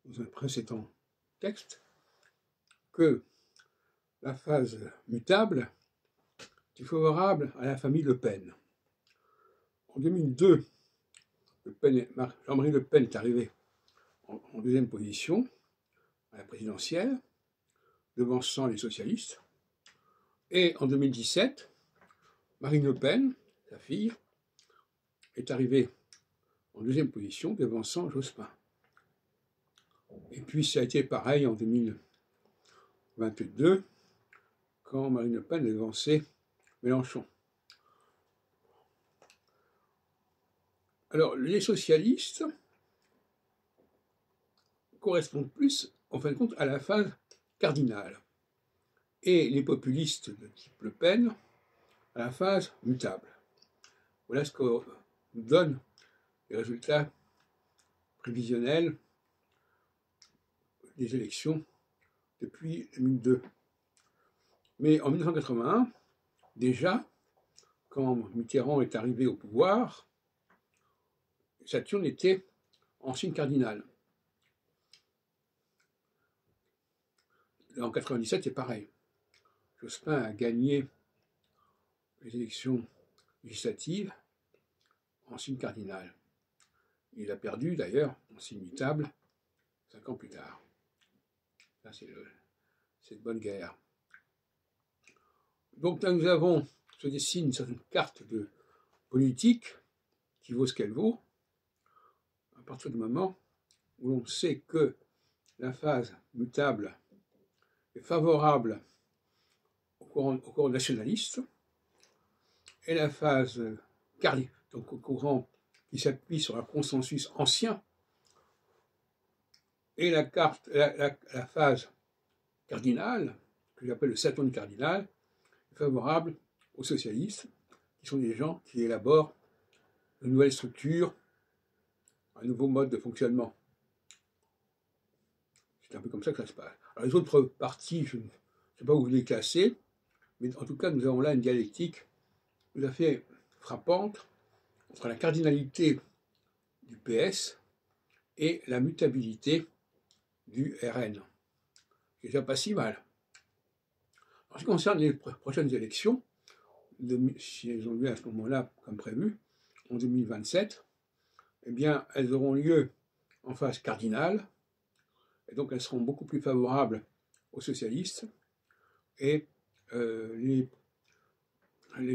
dans un précédent texte que la phase mutable est favorable à la famille Le Pen. En 2002, Jean-Marie Le Pen est arrivé en deuxième position à la présidentielle, devançant les socialistes. Et en 2017, Marine Le Pen, sa fille, est arrivée en deuxième position, devançant Jospin. Et puis ça a été pareil en 2022, quand Marine Le Pen a devancé Mélenchon. Alors, les socialistes correspondent plus, en fin de compte, à la phase cardinale, et les populistes de type Le Pen à la phase mutable. Voilà ce que nous donne les résultats prévisionnels des élections depuis 2002. Mais en 1981, déjà, quand Mitterrand est arrivé au pouvoir, Saturne était en signe cardinal. En 1997, c'est pareil. Jospin a gagné les élections législatives en signe cardinal. Il a perdu d'ailleurs en signe mutable 5 ans plus tard. Ça, c'est cette bonne guerre. Donc là, se dessine une certaine carte de politique qui vaut ce qu'elle vaut, à partir du moment où l'on sait que la phase mutable est favorable au courant nationaliste, et la phase donc au courant qui s'appuie sur un consensus ancien, et la phase cardinale, que j'appelle le Saturne cardinal, est favorable aux socialistes, qui sont des gens qui élaborent de nouvelles structures, un nouveau mode de fonctionnement. C'est un peu comme ça que ça se passe. Alors les autres partis, je ne sais pas où vous les classer, mais en tout cas, nous avons là une dialectique tout à fait frappante entre la cardinalité du PS et la mutabilité du RN. C'est déjà pas si mal. En ce qui concerne les prochaines élections, si elles ont lieu à ce moment-là, comme prévu, en 2027, eh bien, elles auront lieu en phase cardinale, et donc elles seront beaucoup plus favorables aux socialistes, et les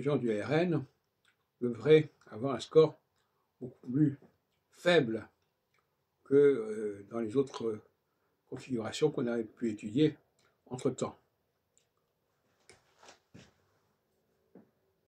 gens du RN devraient avoir un score beaucoup plus faible que dans les autres configurations qu'on a pu étudier entre-temps.